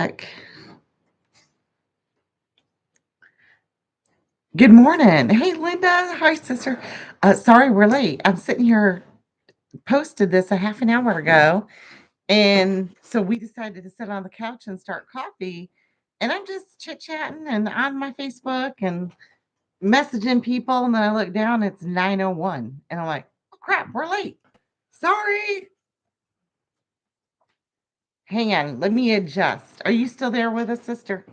back. Good morning. Hey, Linda. Hi, sister. Sorry we're late. I'm sitting here, posted this a half an hour ago. And so we decided to sit on the couch and start coffee. And I'm just chit chatting and on my Facebook and messaging people. And then I look down, it's 9:01. And I'm like, oh, crap, we're late. Sorry. Hang on. Let me adjust. Are you still there with us, sister?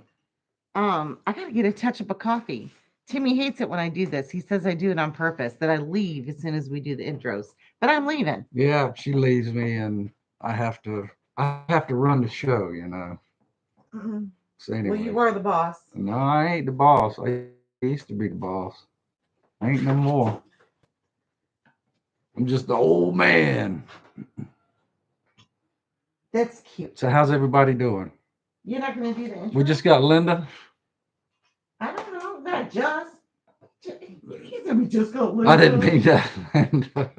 I gotta get a touch up of coffee. Timmy hates it when I do this. He says I do it on purpose, that I leave as soon as we do the intros. But I'm leaving. Yeah, she leaves me, and I have to run the show. Mhm. So Well, you anyway, were the boss. no, I ain't the boss. I used to be the boss. I ain't no more. I'm just the old man. That's So cute. how's everybody doing? You're not gonna do the We intro? just got Linda. I don't know. Not just. You said we just got I didn't Linda. mean that, Linda.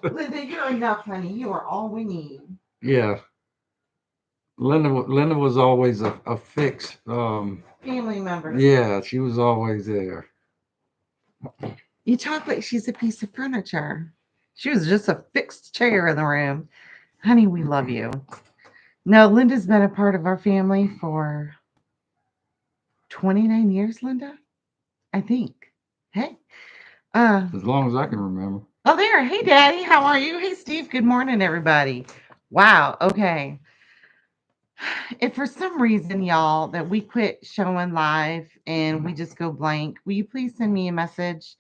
Linda, you're enough, honey. You are all we need. Yeah, Linda was always a fix. Family member. Yeah, she was always there. You talk like she's a piece of furniture. She was just a fixed chair in the room. Honey, we love you. No, Linda's been a part of our family for 29 years, Linda, I think. Hey. Uh As long as I can remember. oh there. Hey Daddy, how are you? Hey Steve, good morning, everybody. Wow, okay. If for some reason, y'all, that we quit showing live and we just go blank, will you please send me a message?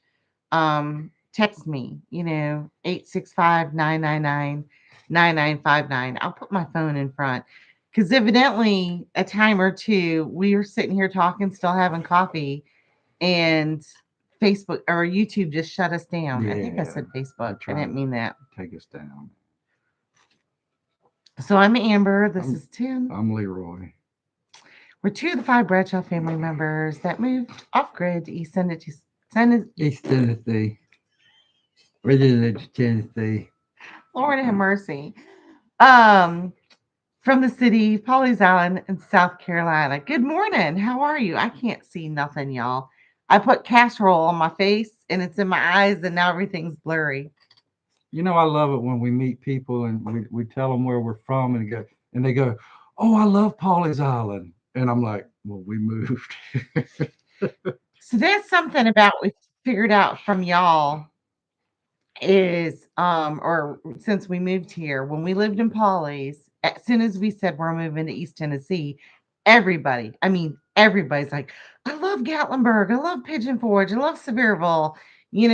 Text me, 865-999-9959. I'll put my phone in front. Because evidently a time or two we were sitting here talking, still having coffee, and Facebook or YouTube just shut us down. I think I Yeah, said they're Facebook. I trying didn't to mean that. take us down. So I'm Amber. This I'm is Tim. I'm Leroy. We're two of the five Bradshaw family members that moved off grid to East East Tennessee. Originally Tennessee. Lord have mercy. Um, from the city, Polly's Island in South Carolina. Good morning. How are you? I can't see nothing, y'all. I put casserole on my face and it's in my eyes, and now everything's blurry. I love it when we meet people and we tell them where we're from and they go, "Oh, I love Polly's Island," and I'm like, "Well, we moved." So that's something about we figured out from y'all is or since we moved here, when we lived in Polly's, as soon as we said we're moving to East Tennessee, everybody, I mean everybody's like, I love Gatlinburg, I love Pigeon Forge, I love Sevierville.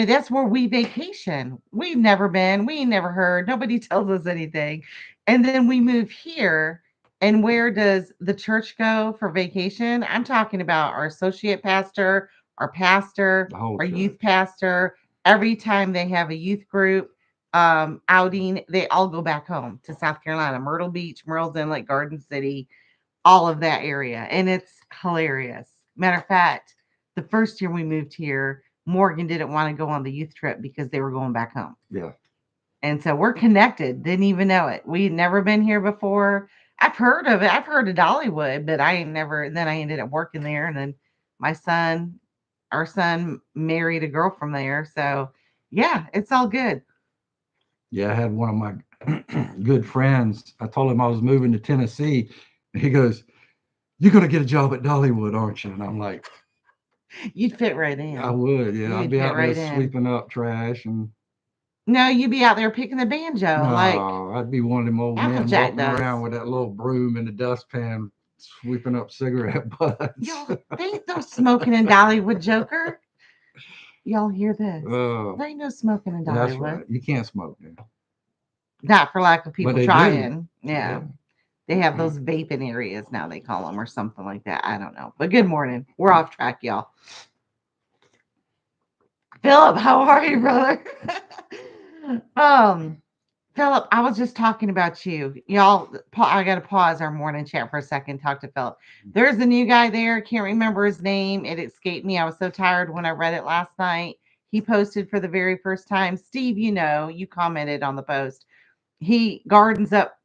That's where we vacation. We've never been, we ain't never heard, nobody tells us anything. And then we move here, and where does the church go for vacation? I'm talking about our associate pastor, our pastor, The whole our church. youth pastor. Every time they have a youth group outing, they all go back home to South Carolina, Myrtle Beach, Myrtle's Inlet, Garden City, all of that area. And it's hilarious. Matter of fact, the first year we moved here, Morgan didn't want to go on the youth trip because they were going back home. Yeah. And so we're connected. Didn't even know it. We had never been here before. I've heard of it. I've heard of Dollywood, but I ain't never. Then I ended up working there, and then my son, our son, married a girl from there. So yeah, it's all good. Yeah, I had one of my good friends. I told him I was moving to Tennessee, and he goes, "You're gonna get a job at Dollywood, aren't you?" And I'm like, You'd fit right "I in. would, yeah. I'd You'd be fit out there right in. sweeping up trash and No, you'd be out there picking the banjo like no, I'd be one of them old men Applejack walking does. around with that little broom and the dustpan, sweeping up cigarette butts." Y'all, they ain't no smoking in Dollywood, Joker. Y'all hear this? Oh, There ain't no smoking in that's Dollywood. right. You can't smoke there, Not for lack of but people they do. trying. Yeah. Yeah. They have those vaping areas now, they call them, or something like that. I don't know. But good morning. We're off track, y'all. Philip, how are you, brother? um, Philip, I was just talking about you. Y'all, I got to pause our morning chat for a second, talk to Philip. There's a new guy there. Can't remember his name. It escaped me. I was so tired when I read it last night. He posted for the very first time. Steve, you commented on the post. He gardens up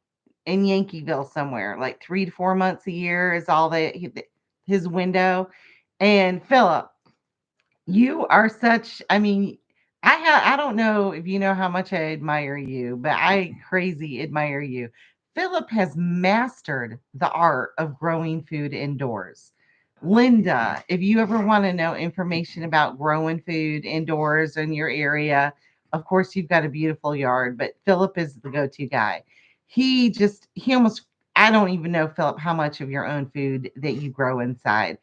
in Yankeeville somewhere, like 3 to 4 months a year is all his window. And Philip, you are such, I mean, I don't know if you know how much I admire you, but I crazy admire you. Philip has mastered the art of growing food indoors. Linda, if you ever want to know information about growing food indoors in your area, of course you've got a beautiful yard, but Philip is the go-to guy. He almost, I don't even know, Philip, how much of your own food that you grow inside,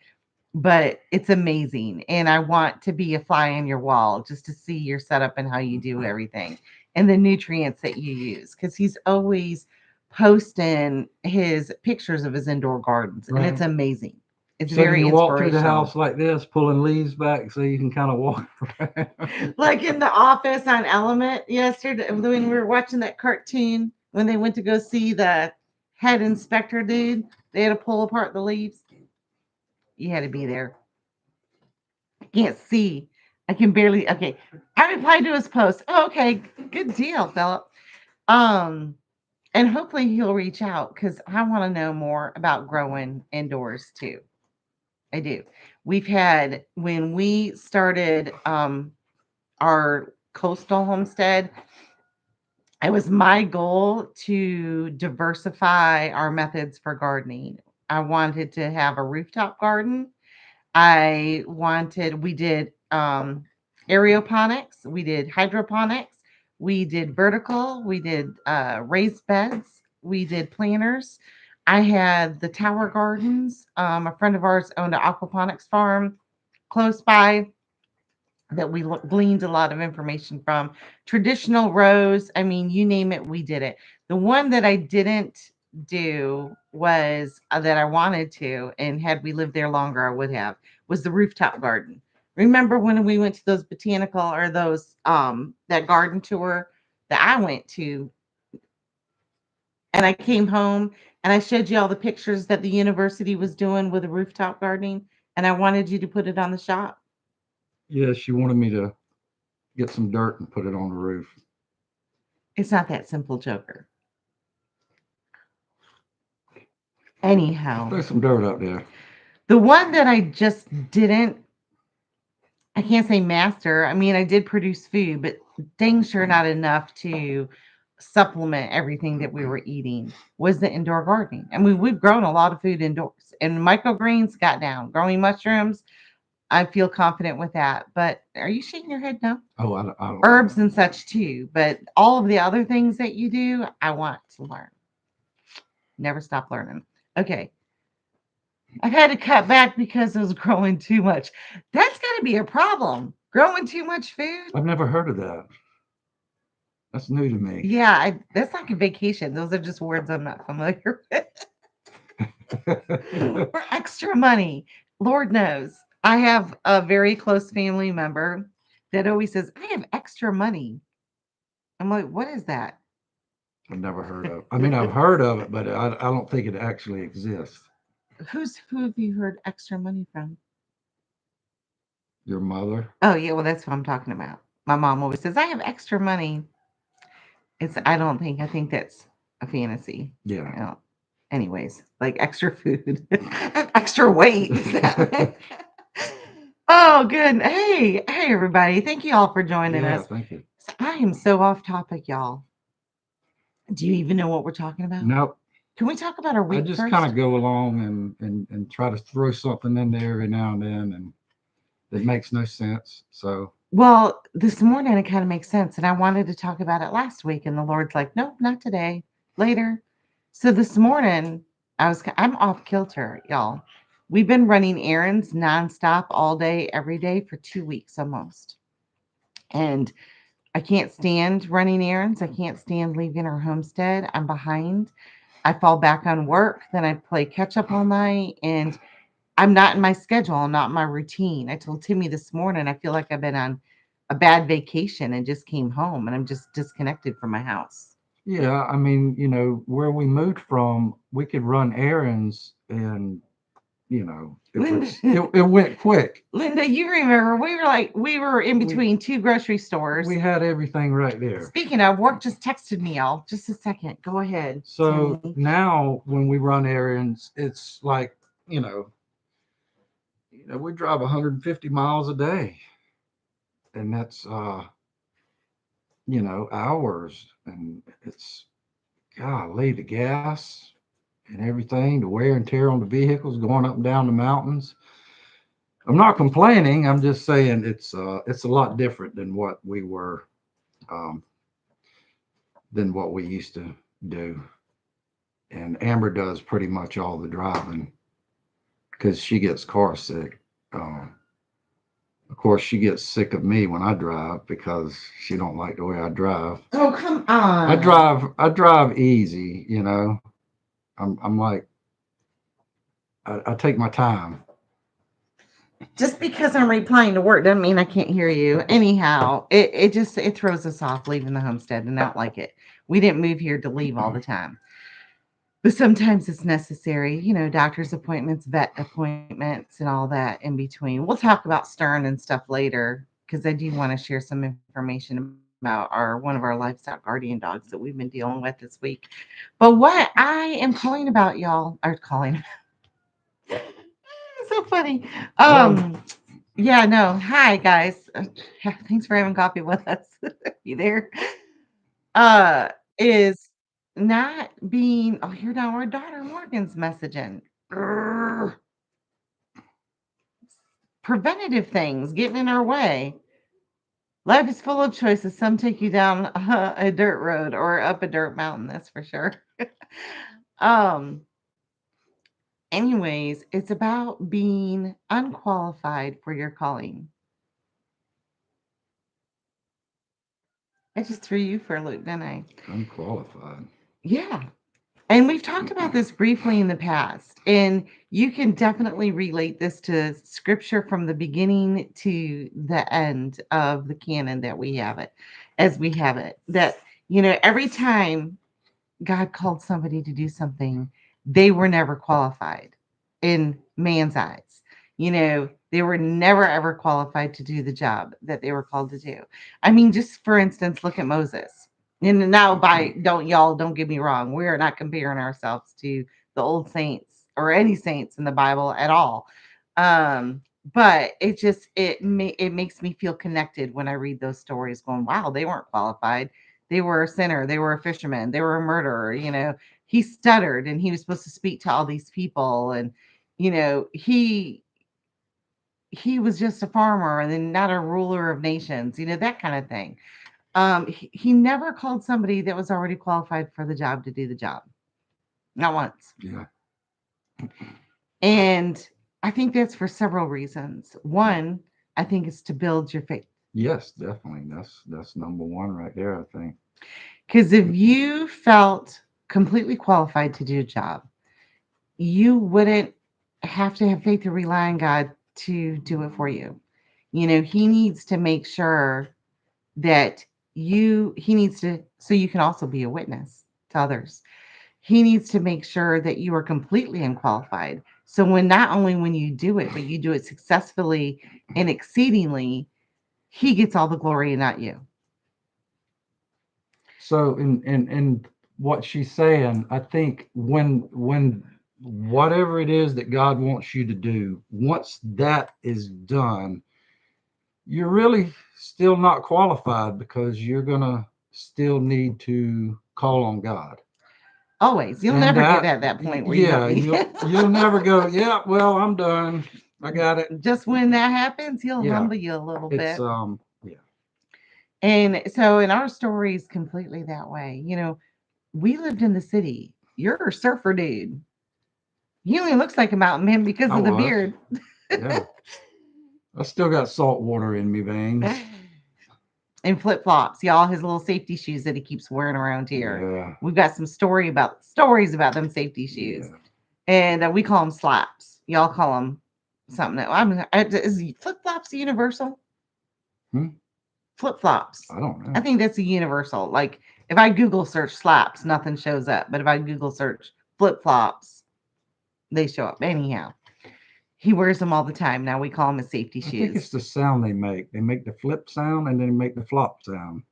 but it's amazing. And I want to be a fly on your wall just to see your setup and how you do everything and the nutrients that you use. Because he's always posting his pictures of his indoor gardens, and it's Right. amazing. It's So do very you walk through the inspirational. house like this, pulling leaves back so you can kind of walk around? Like in the office on Element yesterday when we were watching that cartoon when they went to go see the head inspector dude, they had to pull apart the leaves. You had to be there. I can't see. I can barely. Okay, I replied to his post. Oh, okay, good deal, Philip. Um, and hopefully he'll reach out because I want to know more about growing indoors too. I do. We've had when we started our coastal homestead. It was my goal to diversify our methods for gardening. I wanted to have a rooftop garden. We did aeroponics, we did hydroponics, we did vertical, we did raised beds, we did planters. I had the tower gardens. A friend of ours owned an aquaponics farm close by that we gleaned a lot of information from. Traditional rows, I mean, you name it, we did it. The one that I didn't do was that I wanted to, and had we lived there longer, I would have, was the rooftop garden. Remember when we went to those botanical or those that garden tour that I went to, and I came home and I showed you all the pictures that the university was doing with the rooftop gardening, and I wanted you to put it on the shop. Yeah, she wanted me to get some dirt and put it on the roof. It's not that simple, Joker. Anyhow, Throw some dirt up there. the one that I just didn't, I can't say master. I mean, I did produce food, but dang sure not enough to supplement everything that we were eating was the indoor gardening. I mean, we've grown a lot of food indoors and microgreens got down. Growing mushrooms, I feel confident with that. But are you shaking your head? No. Oh, I don't Herbs know. and such too. But all of the other things that you do, I want to learn. Never stop learning. Okay. I've had to cut back because it was growing too much. That's got to be a problem. Growing too much food. I've never heard of that. That's new to me. Yeah, that's like a vacation. Those are just words I'm not familiar with. For extra money. Lord knows. I have a very close family member that always says, I have extra money. I'm like, what is that? I've never heard of. I mean, I've heard of it, but I don't think it actually exists. Who have you heard extra money from? Your mother? Oh, yeah, well, that's what I'm talking about. My mom always says, I have extra money. I think that's a fantasy. Yeah. You know, anyways, like extra food, extra weight. Oh, good. Hey, everybody. Thank you all for joining Yeah. us. Thank you. I am so off topic, y'all. Do you even know what we're talking about? Nope. Can we talk about our I week just kind first? of go along and try to throw something in there every now and then, and it makes no sense. So Well, this morning it kind of makes sense, and I wanted to talk about it last week, and the Lord's like, nope, not today, later. So this morning I'm off kilter, y'all. We've been running errands nonstop all day, every day for 2 weeks almost, and I can't stand running errands. I can't stand leaving our homestead. I'm behind. I fall back on work, then I play catch up all night, and I'm not in my schedule, I'm not in my routine. I told Timmy this morning, I feel like I've been on a bad vacation and just came home and I'm just disconnected from my house. yeah, I mean, where we moved from, we could run errands and it Linda, was it went quick. Linda, you remember we were in We between two grocery stores. we had everything right there. Speaking of, work just texted me, y'all. Just a second. Go ahead. So Timmy. now when we run errands, it's like, we drive 150 miles a day, and that's hours, and it's golly, the gas and everything, the wear and tear on the vehicles going up and down the mountains. I'm not complaining. I'm just saying it's a lot different um, than what we used to do. And Amber does pretty much all the driving because she gets car sick. Um, of course, she gets sick of me when I drive because she don't like the way I drive. Oh, come I on. drive easy. I'm like I take my time. Just because I'm replying to work doesn't mean I can't hear you. Anyhow, it throws us off leaving the homestead and not like it. We didn't move here to leave all the time. But sometimes it's necessary, doctor's appointments, vet appointments, and all that in between. We'll talk about Stern and stuff later because I do want to share some information about one of our livestock guardian dogs that we've been dealing with this week. But what I am calling about, y'all, are calling. So funny. Hello. Um, yeah, no. Hi guys. Thanks for having coffee with us. You there? Uh, is not being. Oh, here now our daughter Morgan's messaging. Grr. Preventative things getting in our way. Life is full of choices. Some take you down a dirt road or up a dirt mountain. That's for sure. um. Anyways, it's about being unqualified for your calling. I just threw you for a loop, didn't I? Unqualified. Yeah. And we've talked about this briefly in the past, and you can definitely relate this to scripture from the beginning to the end of the canon that we have it, as we have it. That, every time God called somebody to do something, they were never qualified in man's eyes. They were never ever qualified to do the job that they were called to do. I mean, just for instance, look at Moses. And now by don't get me wrong, we are not comparing ourselves to the old saints or any saints in the Bible at all. But it makes me feel connected when I read those stories going, wow, they weren't qualified. They were a sinner, they were a fisherman, they were a murderer. He stuttered and he was supposed to speak to all these people, and he was just a farmer and then not a ruler of nations, that kind of thing. He never called somebody that was already qualified for the job to do the job, not once. Yeah. And I think that's for several reasons. One, I think it's to build your faith. Yes, definitely. That's number one right there, I think. Because if you felt completely qualified to do a job, you wouldn't have to have faith to rely on God to do it for you. He needs to make sure that he needs to, so you can also be a witness to others. He needs to make sure that you are completely unqualified. So when not only when you do it, but you do it successfully and exceedingly, he gets all the glory and not you. So in what she's saying, I think when whatever it is that God wants you to do, once that is done, you're really still not qualified because you're gonna still need to call on God. Always. You'll And never get that, at that point where you don't yeah, need you'll never go, yeah, well, I'm done. I got it. Just when that happens, he'll Yeah, humble you a little it's bit. yeah. And so in our story is completely that way. We lived in the city. You're a surfer dude. He only looks like a mountain man because I of the was. beard. Yeah. I still got salt water in me veins. And flip flops, y'all. His little safety shoes that he keeps wearing around here. Yeah. We've got some stories about them safety shoes, Yeah. and we call them slaps. Y'all call them something. Is flip flops universal? Hmm? Flip flops. I don't I know. think that's a universal. Like if I Google search slaps, nothing shows up. But if I Google search flip flops, they show up anyhow. He wears them all the time. Now we call them his safety I think it's shoes. the sound they make. They make the flip sound and then they make the flop sound.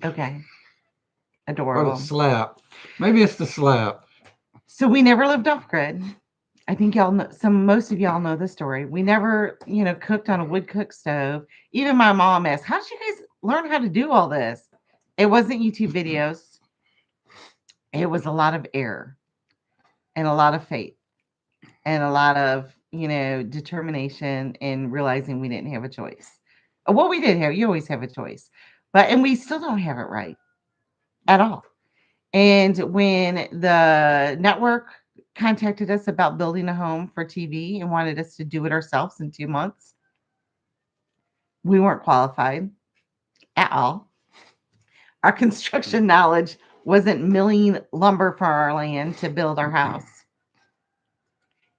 Okay. Or the Adorable. slap. Maybe it's the slap. So we never lived off grid. I think y'all know most of y'all know the story. We never, cooked on a wood cook stove. Even my mom asked, how'd you guys learn how to do all this? It wasn't YouTube videos. It was a lot of error and a lot of faith and a lot of, determination and realizing we didn't have a choice. Well, we did have, you always have a choice, and we still don't have it right at all. And when the network contacted us about building a home for TV and wanted us to do it ourselves in 2 months, we weren't qualified at all. Our construction knowledge wasn't milling lumber for our land to build our house.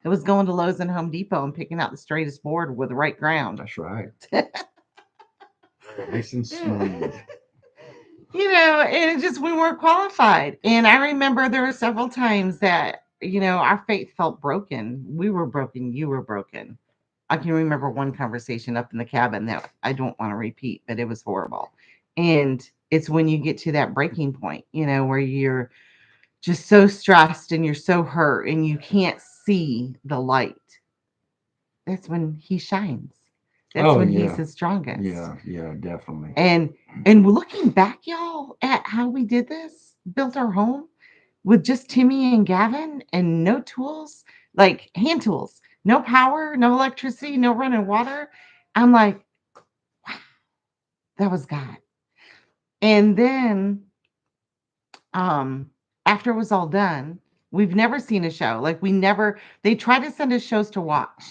It was going to Lowe's and Home Depot and picking out the straightest board with the right ground. That's right. Nice and smooth. And it just, we weren't qualified. And I remember there were several times that, our faith felt broken. We were broken. You were broken. I can remember one conversation up in the cabin that I don't want to repeat, but it was horrible. And it's when you get to that breaking point, where you're just so stressed and you're so hurt and you can't see the light. That's when he shines. That's Oh when he's yeah. his strongest. Yeah, definitely. And looking back, y'all, at how we did this, built our home with just Timmy and Gavin and no tools, like hand tools, no power, no electricity, no running water. I'm like, wow, that was God. And then um after it was all done, we've never seen a show. Like we never they try to send us shows to watch.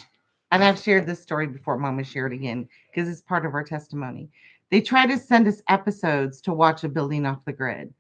And I've shared this story before, Mama share it again because it's part of our testimony. They try to send us episodes to watch a building off the grid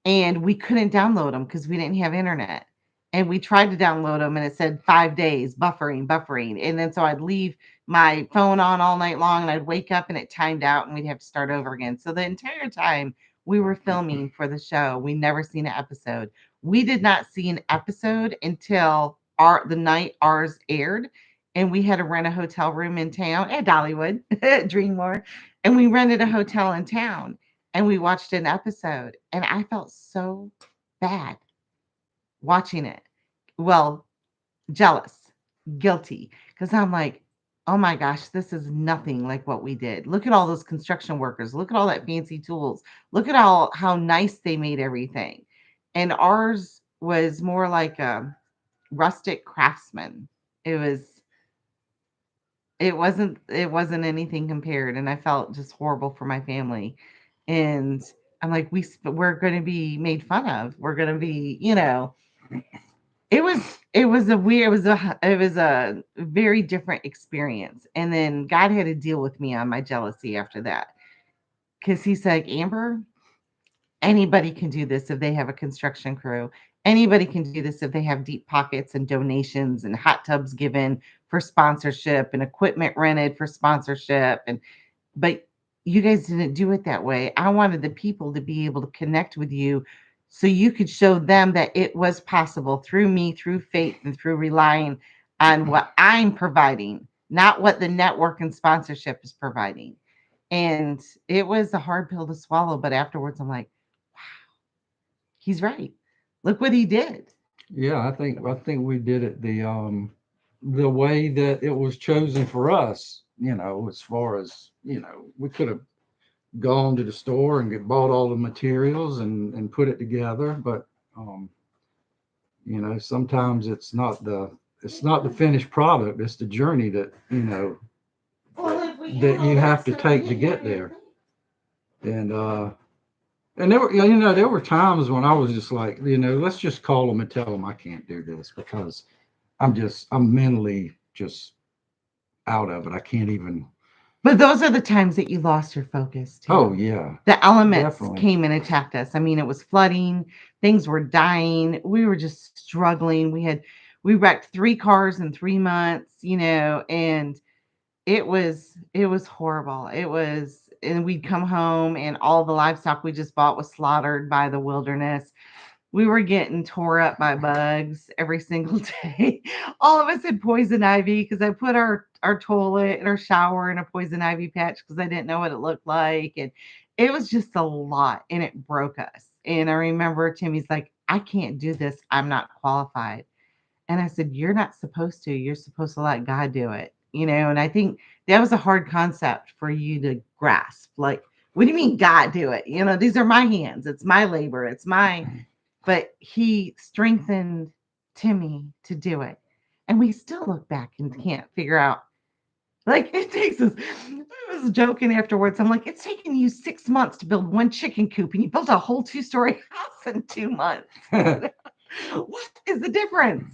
and we couldn't download them because we didn't have internet. And we tried to download them and it said 5 days buffering, buffering. And then so I'd leave my phone on all night long and I'd wake up and it timed out and we'd have to start over again. So the entire time we were filming for the show, we never seen an episode. We did not see an episode until the night ours aired. And we had to rent a hotel room in town at Dollywood, Dreammore. And we rented a hotel in town and we watched an episode and I felt so bad watching it. Well, jealous, guilty, because I'm like, oh my gosh, this is nothing like what we did. Look at all those construction workers. Look at all that fancy tools. Look at how nice they made everything. And ours was more like a rustic craftsman. It was it wasn't anything compared and I felt just horrible for my family. And I'm like, we're going to be made fun of. We're going to be, it was a weird it was a very different experience. And then God had to deal with me on my jealousy after that cuz he's like, Amber, anybody can do this if they have a construction crew. Anybody can do this if they have deep pockets and donations and hot tubs given for sponsorship and equipment rented for sponsorship. But you guys didn't do it that way. I wanted the people to be able to connect with you so you could show them that it was possible through me, through faith, and through relying on what I'm providing, not what the network and sponsorship is providing. And it was a hard pill to swallow. But afterwards, I'm like, he's right. Look what he did. Yeah, I think we did it the way that it was chosen for us, as far as, we could have gone to the store and get bought all the materials and put it together, but um sometimes it's not the finished product, it's the journey that that you have to take to get there. And there were times when I was just like, let's just call them and tell them I can't do this because I'm mentally just out of it. I can't even. But those are the times that you lost your focus Oh too. yeah, The elements definitely. came and attacked us. I mean, it was flooding, things were dying. We were just struggling. We wrecked 3 cars in 3 months, and it was horrible. It was, and we'd come home and all the livestock we just bought was slaughtered by the wilderness. we were getting tore up by bugs every single day. All of us had poison ivy because I put our toilet and our shower in a poison ivy patch because I didn't know what it looked like. And it was just a lot and it broke us. And I remember Timmy's like, I can't do this. I'm not qualified. And I said, you're not supposed to. You're supposed to let God do it. And I think that was a hard concept for you to grasp. Like, what do you mean God do it? These are my hands. It's my labor. It's my, but he strengthened Timmy to do it. And we still look back and can't figure out. Like it takes us. I was joking afterwards. I'm like, it's taken you 6 months to build one chicken coop, and you built a whole 2-story house in 2 months. What is the difference?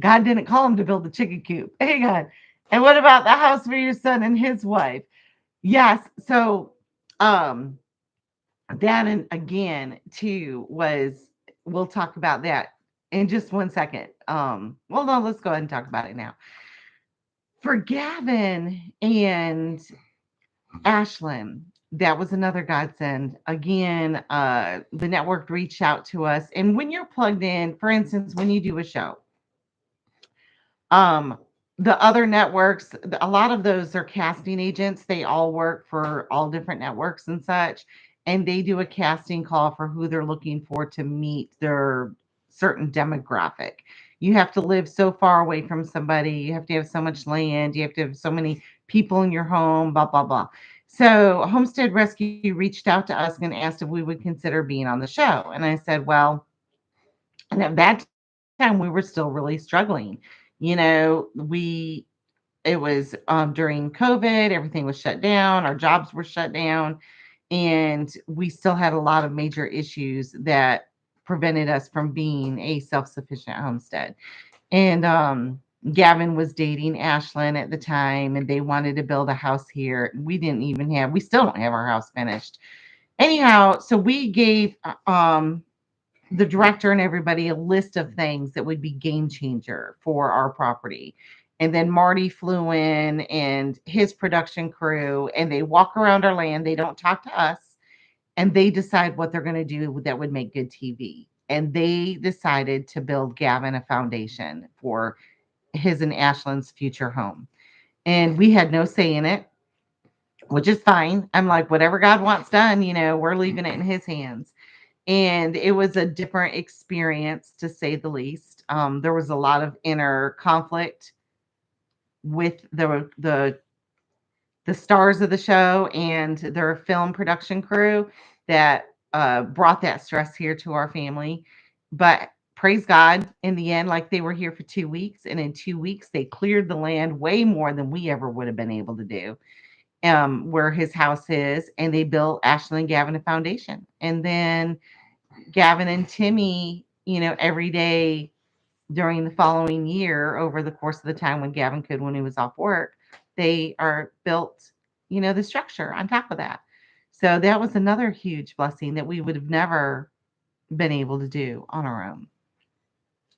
God didn't call him to build the chicken coop. Hang on. And what about the house for your son and his wife? Yes. So, um, that and again too was we'll talk about that in just one second. Well, no, let's go ahead and talk about it now. For Gavin and Ashlyn, that was another godsend. Again, the network reached out to us, and when you're plugged in, for instance, when you do a show, Um, the other networks, a lot of those are casting agents. They all work for all different networks and such, and they do a casting call for who they're looking for to meet their certain demographic. You have to live so far away from somebody. You have to have so much land. You have to have so many people in your home, blah, blah, blah. So Homestead Rescue reached out to us and asked if we would consider being on the show. And I said, well, and at that time we were still really struggling. We it was during COVID, everything was shut down, our jobs were shut down, and we still had a lot of major issues that prevented us from being a self-sufficient homestead. And Gavin was dating Ashlyn at the time, and they wanted to build a house here. We still don't have our house finished. Anyhow, so we gave the director and everybody a list of things that would be game changer for our property. And then Marty flew in and his production crew, and they walk around our land. They don't talk to us, and they decide what they're going to do that would make good TV. And they decided to build Gavin a foundation for his and Ashlyn's future home. And we had no say in it, which is fine. I'm like, whatever God wants done, we're leaving it in his hands. And it was a different experience to say the least. There was a lot of inner conflict with the stars of the show and their film production crew that brought that stress here to our family. But praise God, in the end, like they were here for 2 weeks, and in 2 weeks they cleared the land way more than we ever would have been able to do. Where his house is, and they built Ashley and Gavin a foundation, and then Gavin and Timmy, every day during the following year, over the course of the time when Gavin could, when he was off work, they are built, the structure on top of that. So that was another huge blessing that we would have never been able to do on our own.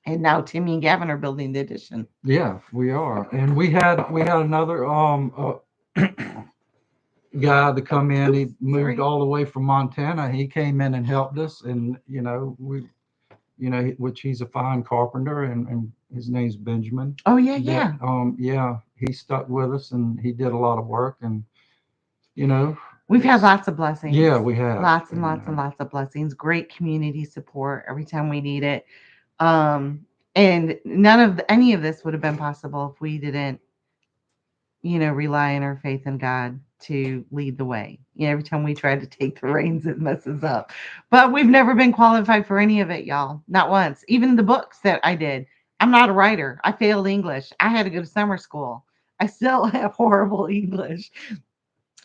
And now Timmy and Gavin are building the addition. Yeah, we are, and we had another guy to come in. He Oops, moved sorry. all the way from Montana. He came in and helped us, and which he's a fine carpenter, and his name's Benjamin. Oh yeah, That yeah. yeah, he stuck with us, and he did a lot of work, and you know, We've had it's lots of blessings. yeah, we have, Lots and lots and lots of blessings. Great community support every time we need it. Um, and none of any of this would have been possible if we didn't, rely on our faith in God to lead the way. Every time we try to take the reins, it messes up. But we've never been qualified for any of it, y'all. Not once. Even the books that I did. I'm not a writer. I failed English. I had to go to summer school. I still have horrible English.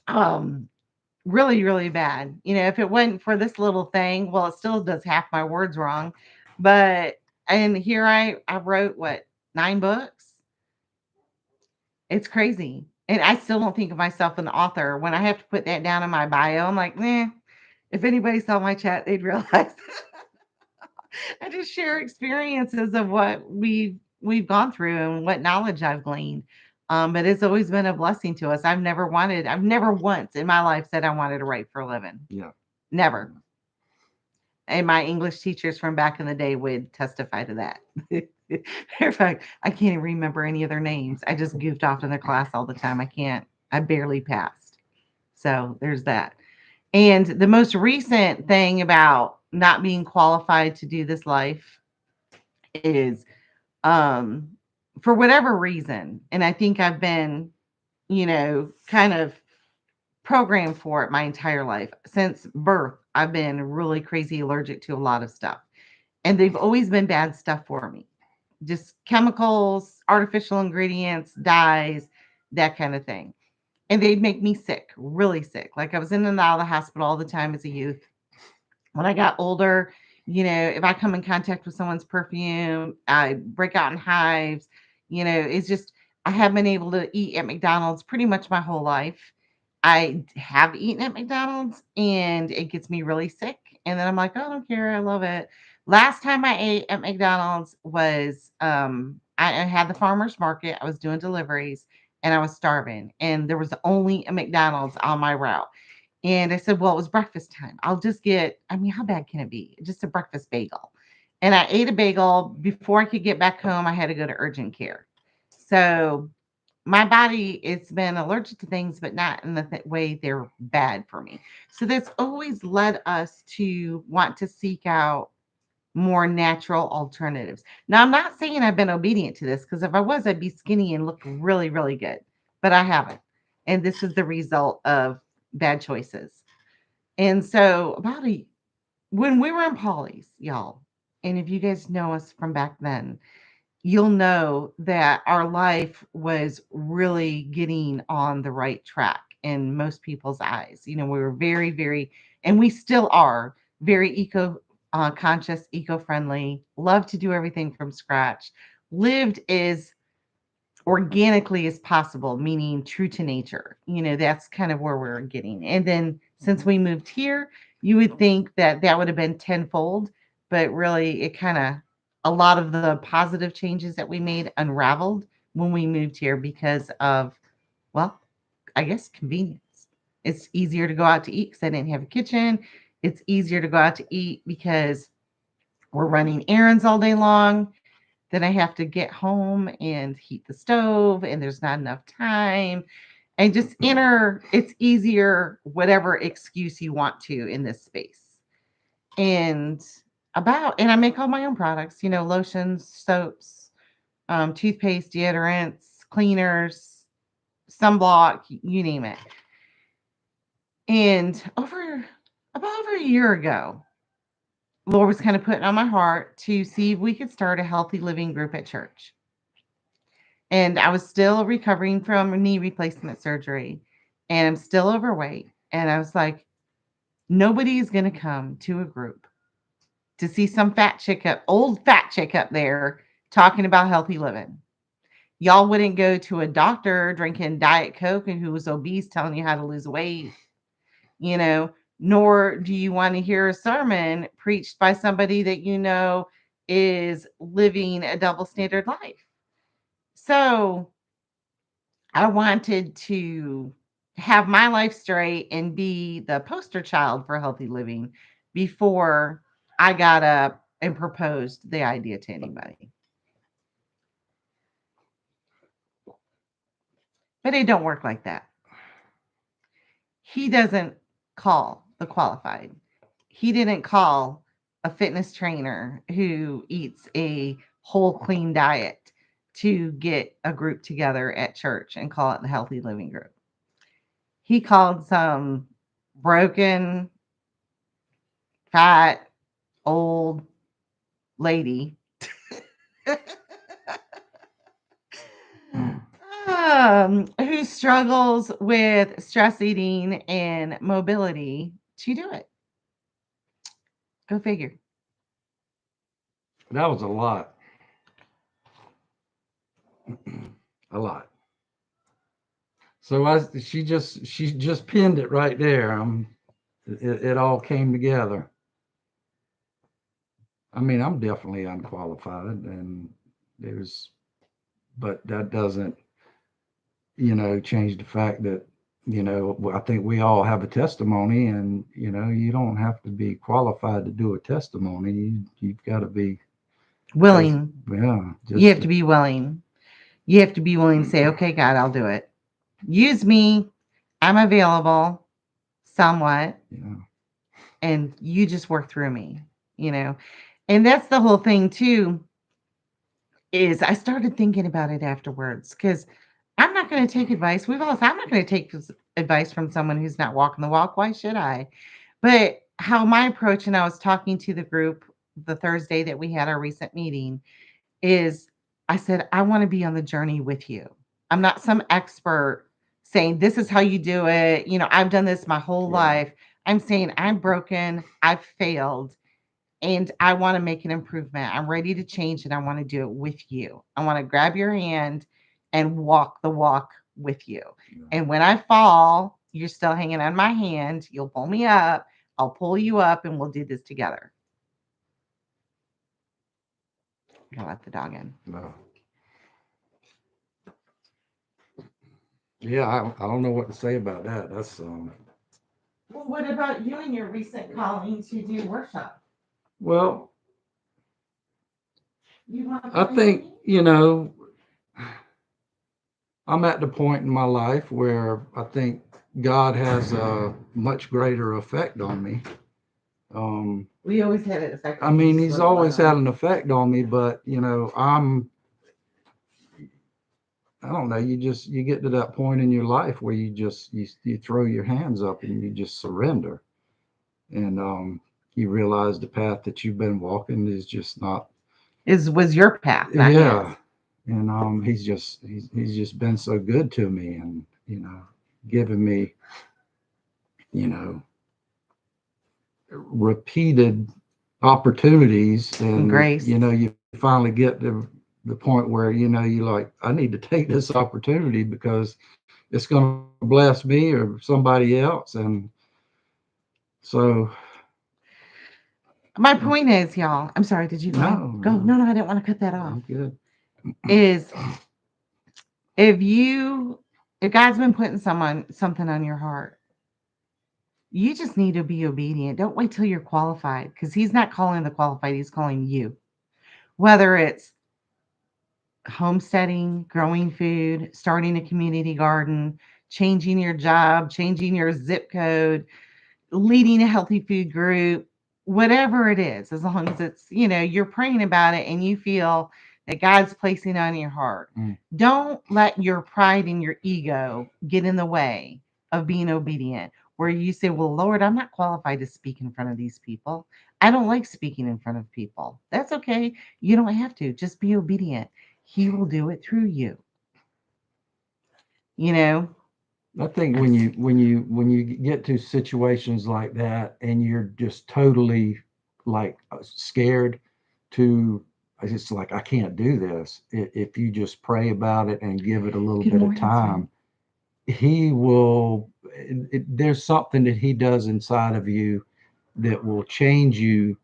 Um, really, really bad. If it wasn't for this little thing, well, it still does half my words wrong. But and here I wrote what, 9 books? It's crazy. And I still don't think of myself an author. When I have to put that down in my bio, I'm like, "Nah, if anybody saw my chat, they'd realize." I just share experiences of what we've gone through and what knowledge I've gleaned. But it's always been a blessing to us. I've never once in my life said I wanted to write for a living. yeah. Never. And my English teachers from back in the day would testify to that. In fact, I can't even remember any of their names. I just goofed off in their class all the time. I barely passed. So there's that. And the most recent thing about not being qualified to do this life is um for whatever reason, and I think I've been, kind of programmed for it my entire life. Since birth, I've been really crazy allergic to a lot of stuff. And they've always been bad stuff for me. Just chemicals, artificial ingredients, dyes, that kind of thing. And they'd make me sick, really sick. Like I was in and out of the hospital all the time as a youth. When I got older, if I come in contact with someone's perfume, I break out in hives. It's just, I have been able to eat at McDonald's pretty much my whole life. I have eaten at McDonald's and it gets me really sick. And then I'm like, oh, I don't care. I love it. Last time I ate at McDonald's was I had the farmer's market. I was doing deliveries and I was starving. And there was only a McDonald's on my route. And I said, well, it was breakfast time. I'll just get, I mean, how bad can it be? Just a breakfast bagel. And I ate a bagel. Before I could get back home, I had to go to urgent care. So my body, it's been allergic to things, but not in the way they're bad for me. So that's always led us to want to seek out more natural alternatives. Now, I'm not saying I've been obedient to this because if I was, I'd be skinny and look really, really good, but I haven't. And this is the result of bad choices. And so, when we were in Polly's, y'all, and if you guys know us from back then, you'll know that our life was really getting on the right track in most people's eyes. We were very, very, and we still are very eco conscious, eco friendly, love to do everything from scratch, lived as organically as possible, meaning true to nature. That's kind of where we're getting. And then since we moved here, you would think that that would have been tenfold, but really it kind of, a lot of the positive changes that we made unraveled when we moved here because of, well, I guess convenience. It's easier to go out to eat because I didn't have a kitchen. It's easier to go out to eat because we're running errands all day long. Then I have to get home and heat the stove, and there's not enough time. And just it's easier, whatever excuse you want to in this space. And and I make all my own products, lotions, soaps, toothpaste, deodorants, cleaners, sunblock, you name it. And about over a year ago, Lord was kind of putting on my heart to see if we could start a healthy living group at church. And I was still recovering from knee replacement surgery and I'm still overweight. And I was like, nobody is going to come to a group to see some old fat chick up there talking about healthy living. Y'all wouldn't go to a doctor drinking Diet Coke and who was obese telling you how to lose weight, you know, nor do you want to hear a sermon preached by somebody that is living a double standard life. So I wanted to have my life straight and be the poster child for healthy living before I got up and proposed the idea to anybody. But it don't work like that. He doesn't call the qualified. He didn't call a fitness trainer who eats a whole clean diet to get a group together at church and call it the healthy living group. He called some broken, fat, old lady who struggles with stress eating and mobility to do it. Go figure. That was a lot. A lot. So she just pinned it right there. It all came together. I mean, I'm definitely unqualified, and there's, but that doesn't, change the fact that I think we all have a testimony, and you don't have to be qualified to do a testimony. You've got to be as Willing. yeah, You just have to be willing. You have to be willing to say, okay, God, I'll do it. Use me. I'm available somewhat. yeah, And you just work through me, you know. And that's the whole thing too, is I started thinking about it afterwards because I'm not going to take advice. We've all said I'm not going to take advice from someone who's not walking the walk. Why should I? But how my approach, and I was talking to the group the Thursday that we had our recent meeting, is I said, I want to be on the journey with you. I'm not some expert saying this is how you do it. I've done this my whole yeah, life. I'm saying I'm broken, I've failed, and I want to make an improvement. I'm ready to change and I want to do it with you. I want to grab your hand and walk the walk with you. yeah. And when I fall, you're still hanging on my hand. You'll pull me up. I'll pull you up and we'll do this together. I'll let the dog in. No. Yeah, I don't know what to say about that. That's Well, what about you and your recent calling to do workshop? well, You want to I find think, me? I'm at the point in my life where I think God has a much greater effect on me. We always had it I affecting you. mean, Just he's let it always on. had an effect on me, but I don't know, you get to that point in your life where you throw your hands up and you just surrender. And you realize the path that you've been walking is just not. Is was your path, not his. Yeah. And he's just been so good to me, and giving me you know repeated opportunities, And and grace. you finally get to the point where you like, I need to take this opportunity because it's going to bless me or somebody else. And so My point is, y'all, I'm sorry, did you go ahead? no, Go. no, No, no, I didn't want to cut that off. I'm good. Is if you if God's been putting something on your heart, you just need to be obedient. Don't wait till you're qualified because he's not calling the qualified, he's calling you. Whether it's homesteading, growing food, starting a community garden, changing your job, changing your zip code, leading a healthy food group, whatever it is, as long as it's, you're praying about it and you feel that God's placing on your heart. Mm. Don't let your pride and your ego get in the way of being obedient, where you say, well, Lord, I'm not qualified to speak in front of these people. I don't like speaking in front of people. That's okay. You don't have to. Just be obedient. He will do it through you. You know, I think when you get to situations like that and you're just totally like scared to, it's like, I can't do this. If you just pray about it and give it a little good bit of morning, sweetie. time, he will. There's something that he does inside of you that will change you,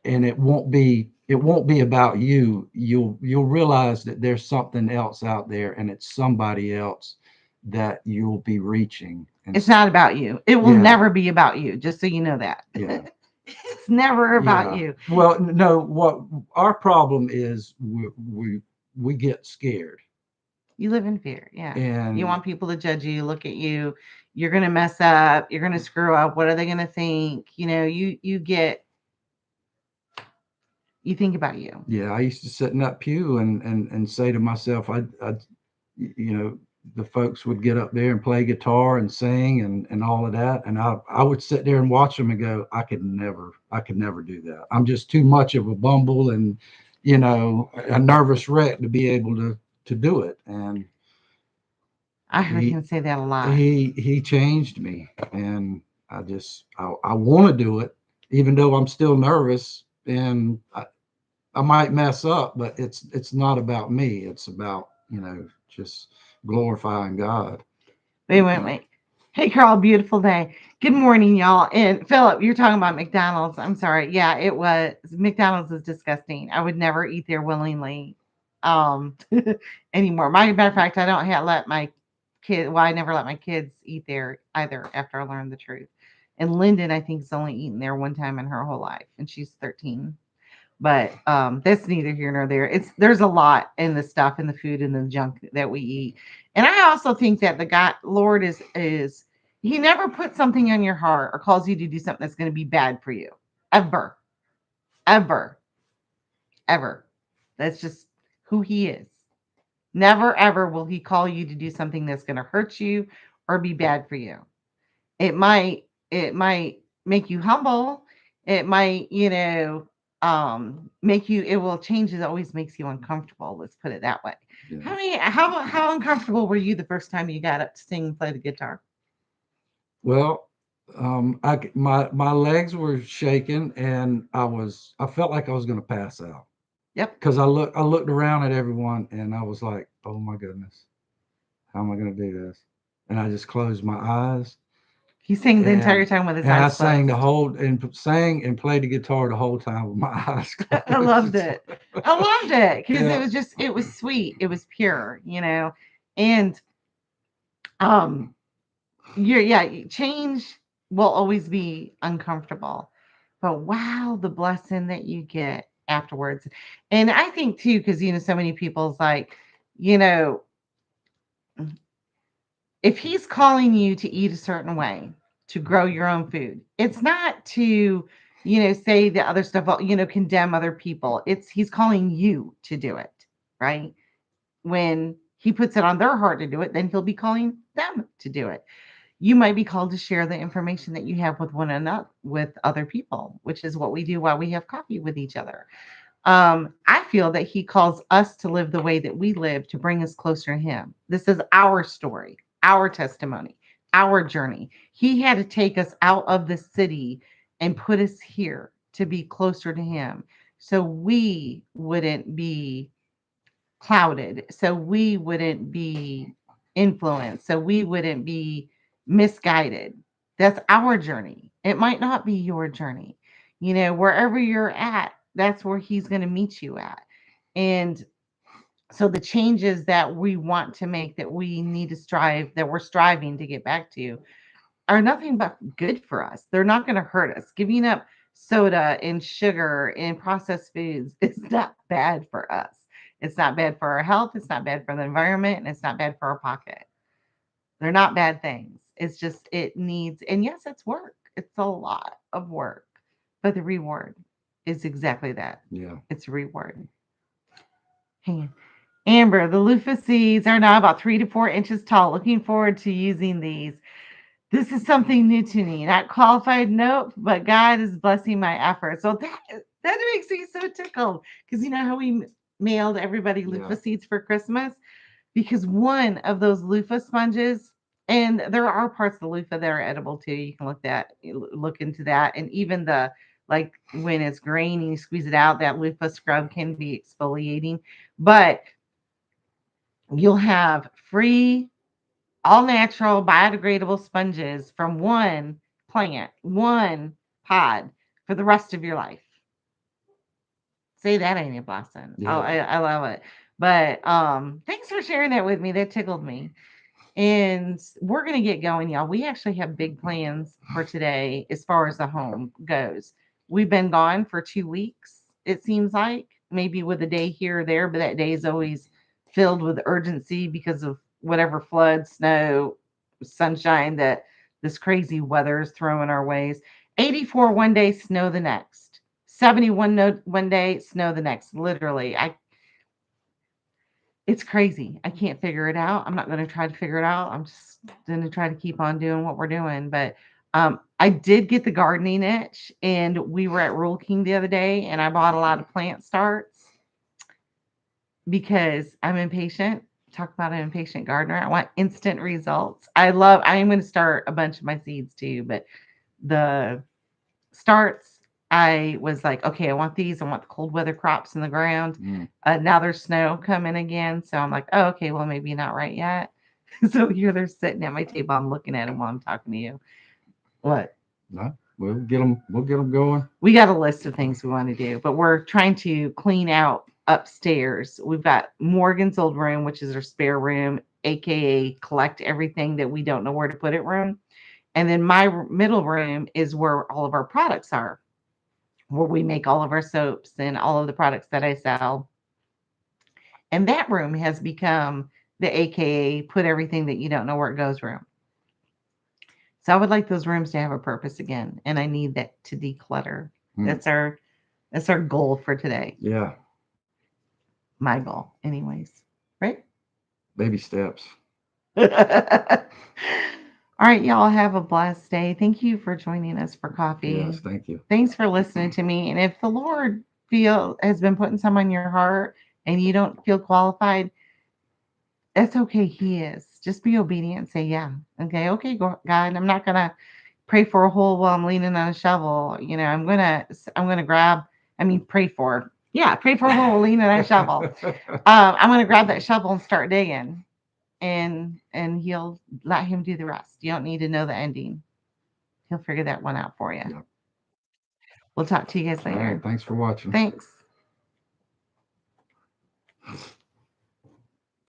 and it won't be about you. You'll realize that there's something else out there, and it's somebody else that you'll be reaching. And It's not about you. It will yeah, never be about you, just so you know that. yeah, It's never about yeah. you. Well, no, what our problem is, we get scared, You live in fear. Yeah. You and want people to judge you, look at you. You're going to mess up. You're going to screw up. What are they going to think? You think about you. yeah, I used to sit in that pew and say to myself, you know, the folks would get up there and play guitar and sing and all of that. And I would sit there and watch them and go, I could never do that. I'm just too much of a bumble and, a nervous wreck to be able to do it. And I heard he, him say that a lot. he changed me, and I want to do it, even though I'm still nervous, and I might mess up, but it's not about me. It's about, just glorifying God. Wait. Hey, Carl, beautiful day. Good morning, y'all. And Philip, you're talking about McDonald's. I'm sorry. Yeah, it was. McDonald's is disgusting. I would never eat there willingly um, anymore. Matter of fact, I don't let my kid. Well, I never let my kids eat there either after I learned the truth. And Lyndon, I think, has only eaten there one time in her whole life, and she's 13. But that's neither here nor there. It's there's a lot in the stuff in the food and the junk that we eat. And I also think that the God Lord is he never puts something on your heart or calls you to do something that's going to be bad for you. Ever. Ever. Ever. That's just who he is. Never ever will he call you to do something that's going to hurt you or be bad for you. It might make you humble. It might, make you it will change it always makes you uncomfortable. Let's put it that way. Yeah. How uncomfortable were you the first time you got up to sing and play the guitar? Well, my legs were shaking, and I felt like I was going to pass out Yep. because I looked around at everyone, and I was like, oh my goodness, how am I going to do this? And I just closed my eyes, He sang the entire and time with his and I eyes sang closed. sang and played the guitar the whole time with my eyes I loved closed. it. I loved it because Yeah, it was sweet. It was pure. And um change will always be uncomfortable. But wow, the blessing that you get afterwards. And I think too, because so many people's like, you know, if he's calling you to eat a certain way, to grow your own food, it's not to, say the other stuff, condemn other people. It's he's calling you to do it, right? When he puts it on their heart to do it, then he'll be calling them to do it. You might be called to share the information that you have with one another, with other people, which is what we do while we have coffee with each other. I feel that he calls us to live the way that we live to bring us closer to him. This is our story, our testimony, our journey. He had to take us out of the city and put us here to be closer to him so we wouldn't be clouded, so we wouldn't be influenced, so we wouldn't be misguided. That's our journey. It might not be your journey. Wherever you're at, that's where he's going to meet you at. And so the changes that we want to make, that we need to strive, that we're striving to get back to, are nothing but good for us. They're not going to hurt us. Giving up soda and sugar and processed foods is not bad for us. It's not bad for our health. It's not bad for the environment. And it's not bad for our pocket. They're not bad things. It's just, it needs, and yes, it's work. It's a lot of work. But the reward is exactly that. yeah. It's a reward. Hang on. Amber, the loofah seeds are now about 3 to 4 inches tall. Looking forward to using these. This is something new to me. Not qualified, nope, but God is blessing my efforts. So that makes me so tickled because you know how we mailed everybody Yeah. loofah seeds for Christmas? Because one of those loofah sponges, and there are parts of the loofah that are edible too. You can look into that, and even the like when it's green and you squeeze it out, that loofah scrub can be exfoliating. But you'll have free all natural biodegradable sponges from one plant, one pod for the rest of your life. Say that ain't a blessing. Oh, Yeah. I love it. But thanks for sharing that with me. That tickled me. And we're gonna get going, y'all. We actually have big plans for today as far as the home goes. We've been gone for 2 weeks, it seems like, maybe with a day here or there, but that day is always filled with urgency because of whatever flood, snow, sunshine that this crazy weather is throwing our ways. 84 one day, snow the next. 71 no, one day, snow the next. Literally, it's crazy. I can't figure it out. I'm not going to try to figure it out. I'm just going to try to keep on doing what we're doing. But I did get the gardening itch, and we were at Rural King the other day, and I bought a lot of plant starts because I'm impatient. Talk about an impatient gardener. I want instant results. I am going to start a bunch of my seeds too, but the starts, I was like, okay, I want these. I want the cold weather crops in the ground. Mm. Now there's snow coming again. So I'm like, oh, okay, well, maybe not right yet. So here they're sitting at my table. I'm looking at them while I'm talking to you. What? No, we'll get them. We'll get them going. We got a list of things we want to do, but we're trying to clean out upstairs. We've got Morgan's old room, which is her spare room. aka collect everything that we don't know where to put it room. And then my middle room is where all of our products are, where we make all of our soaps and all of the products that I sell. And that room has become the aka put everything that you don't know where it goes room. So I would like those rooms to have a purpose again, and I need that to declutter. Hmm. That's our goal for today. Yeah. My goal, anyways. Right? Baby steps. All right, y'all have a blessed day. Thank you for joining us for coffee. Yes. Thank you. Thanks for listening to me. And if the Lord feel has been putting some on your heart and you don't feel qualified, that's okay. He is. Just be obedient. Say yeah. Okay. Okay, God. I'm not gonna pray for a hole while I'm leaning on a shovel. I'm gonna grab. I mean, pray for. Yeah, pray for a hole, leaning on a shovel. I'm gonna grab that shovel and start digging, and he'll let him do the rest. You don't need to know the ending. He'll figure that one out for you. Yep. We'll talk to you guys All later. right. Thanks for watching. Thanks.